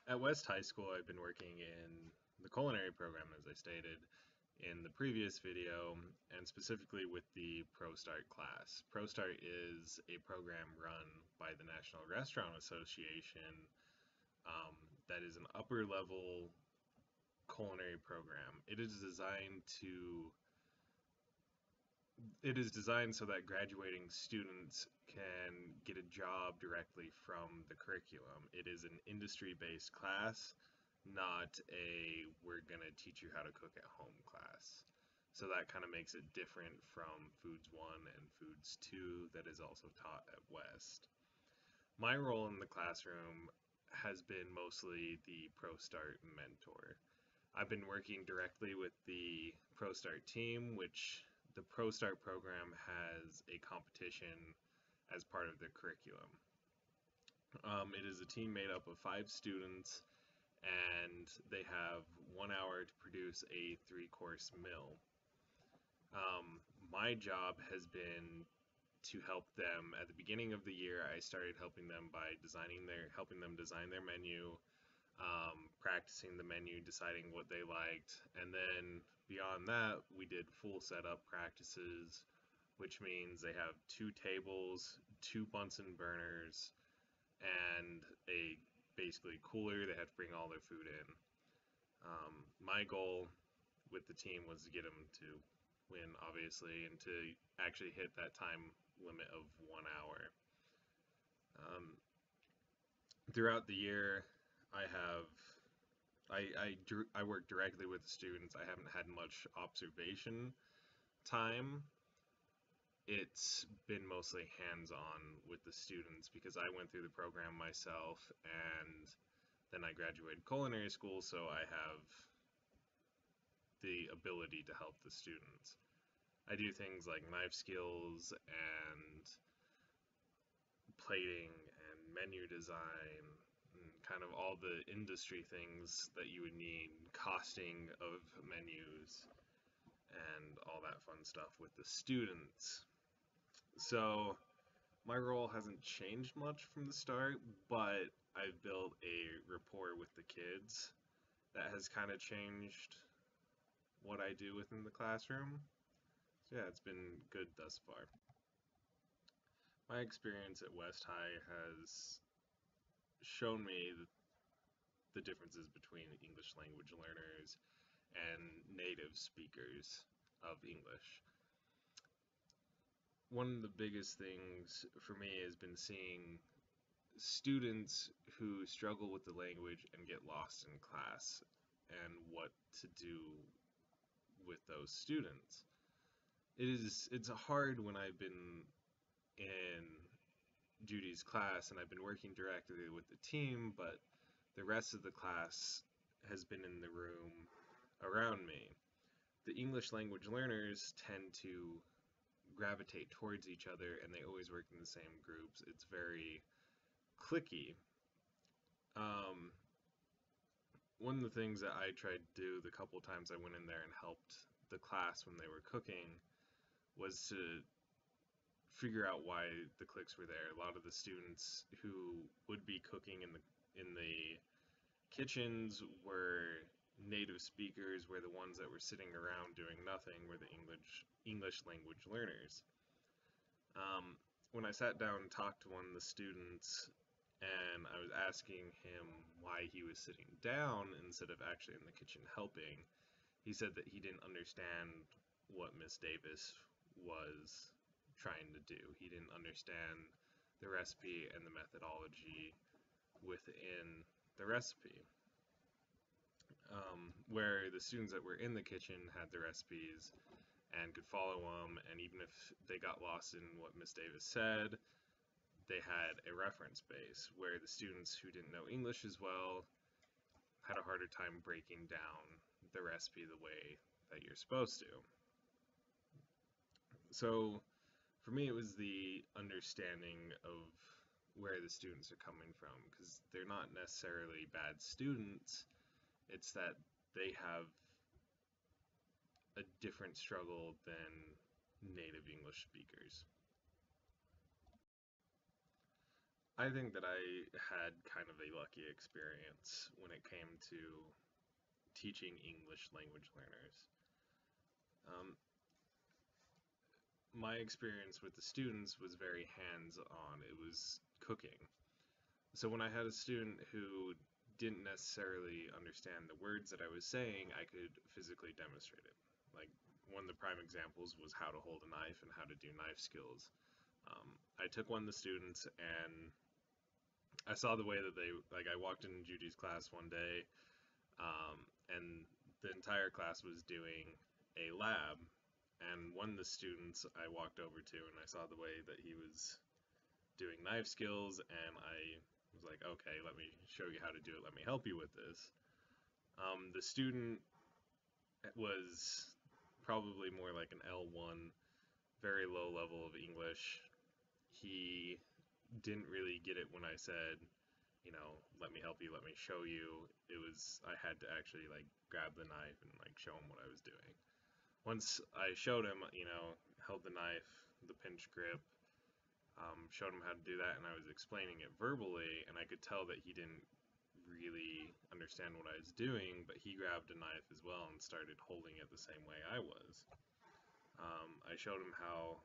At West High School, I've been working in the culinary program, as I stated in the previous video, and specifically with the ProStart class. ProStart is a program run by the National Restaurant Association that is an upper level culinary program. It is designed so that graduating students can get a job directly from the curriculum. It is an industry-based class, not a we're going to teach you how to cook at home class. So that kind of makes it different from Foods 1 and Foods 2 that is also taught at West. My role in the classroom has been mostly the ProStart mentor. I've been working directly with the ProStart team, which the ProStart program has a competition as part of their curriculum. It is a team made up of 5 students, and they have 1 hour to produce a 3-course meal. My job has been to help them at the beginning of the year. I started helping them by helping them design their menu, practicing the menu, deciding what they liked, and then beyond that, we did full setup practices, which means they have 2 tables, 2 Bunsen burners, and a basically cooler. They had to bring all their food in. My goal with the team was to get them to win, obviously, and to actually hit that time limit of 1 hour. Throughout the year, I have I work directly with the students. I haven't had much observation time. It's been mostly hands-on with the students because I went through the program myself, and then I graduated culinary school, so I have the ability to help the students. I do things like knife skills and plating and menu design, and kind of all the industry things that you would need, costing of menus, and all that fun stuff with the students. So my role hasn't changed much from the start, but I've built a rapport with the kids that has kind of changed what I do within the classroom. So yeah, it's been good thus far. My experience at West High has shown me the differences between English language learners and native speakers of English. One of the biggest things for me has been seeing students who struggle with the language and get lost in class, and what to do with those students. It's hard when I've been in Judy's class and I've been working directly with the team, but the rest of the class has been in the room around me. The English language learners tend to gravitate towards each other, and they always work in the same groups. It's very clicky. One of the things that I tried to do the couple times I went in there and helped the class when they were cooking was to figure out why the clicks were there. A lot of the students who would be cooking in the kitchens were native speakers, where the ones that were sitting around doing nothing were the English language learners. When I sat down and talked to one of the students, and I was asking him why he was sitting down instead of actually in the kitchen helping, he said that he didn't understand what Miss Davis was trying to do. He didn't understand the recipe and the methodology within the recipe. Where the students that were in the kitchen had the recipes and could follow them, and even if they got lost in what Miss Davis said, they had a reference base, where the students who didn't know English as well had a harder time breaking down the recipe the way that you're supposed to. So for me, it was the understanding of where the students are coming from, because they're not necessarily bad students. It's that they have a different struggle than native English speakers. I think that I had kind of a lucky experience when it came to teaching English language learners. Um, my experience with the students was very hands on, it was cooking. So when I had a student who didn't necessarily understand the words that I was saying, I could physically demonstrate it. Like one of the prime examples was how to hold a knife and how to do knife skills. I took one of the students and I saw the way that like I walked in Judy's class one day, and the entire class was doing a lab, and one of the students I walked over to and I saw the way that he was doing knife skills, and I was like, okay, let me show you how to do it. Let me help you with this. The student was probably more like an L1, very low level of English. He didn't really get it when I said, let me help you, let me show you. I had to actually like grab the knife and like show him what I was doing. Once I showed him, held the knife, the pinch grip, showed him how to do that, and I was explaining it verbally, and I could tell that he didn't really understand what I was doing, but he grabbed a knife as well and started holding it the same way I was. I showed him how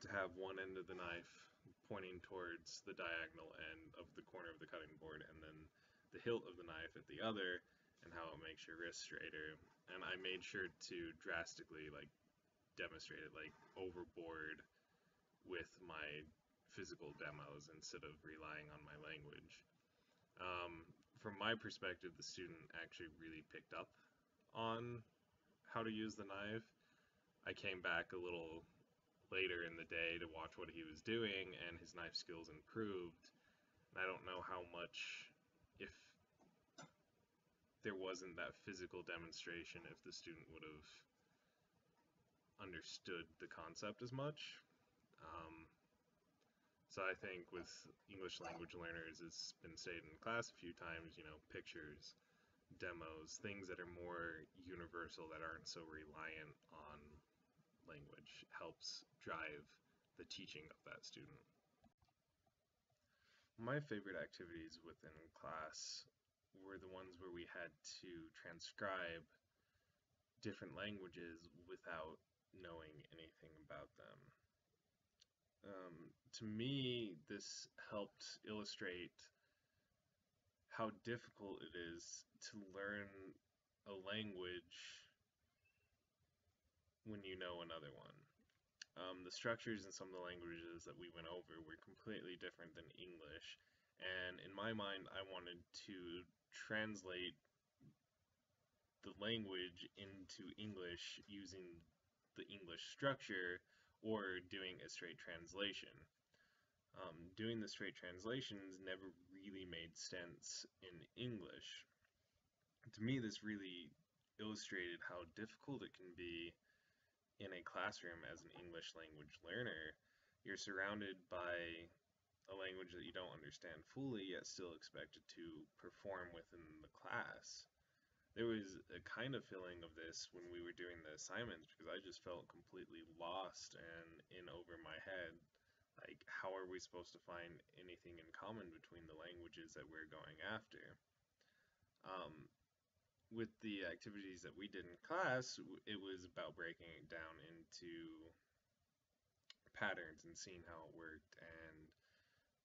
to have one end of the knife pointing towards the diagonal end of the corner of the cutting board, and then the hilt of the knife at the other, and how it makes your wrist straighter. And I made sure to drastically like demonstrate it like overboard with my physical demos instead of relying on my language. From my perspective, the student actually really picked up on how to use the knife. I came back a little later in the day to watch what he was doing, and his knife skills improved. And I don't know how much, if there wasn't that physical demonstration, if the student would have understood the concept as much. Um, So I think with English language learners, it's been stated in class a few times, pictures, demos, things that are more universal that aren't so reliant on language helps drive the teaching of that student. My favorite activities within class were the ones where we had to transcribe different languages without knowing anything about them. To me, this helped illustrate how difficult it is to learn a language when you know another one. The structures in some of the languages that we went over were completely different than English, and in my mind, I wanted to translate the language into English using the English structure or doing a straight translation. Doing the straight translations never really made sense in English. To me, this really illustrated how difficult it can be in a classroom as an English language learner. You're surrounded by a language that you don't understand fully, yet still expected to perform within the class. There was a kind of feeling of this when we were doing the assignments because I just felt completely lost and in over my head. Like, how are we supposed to find anything in common between the languages that we're going after? Um, with the activities that we did in class, it was about breaking it down into patterns and seeing how it worked and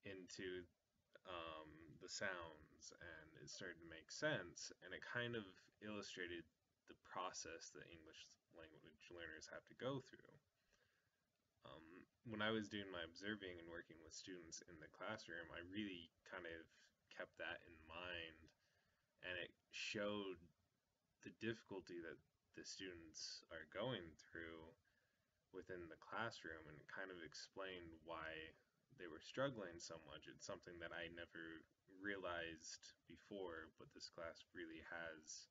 into um, the sounds, and it started to make sense, and it kind of illustrated the process that English language learners have to go through. When I was doing my observing and working with students in the classroom, I really kind of kept that in mind, and it showed the difficulty that the students are going through within the classroom, and it kind of explained why they were struggling so much. It's something that I never realized before, but this class really has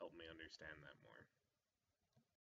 helped me understand that more.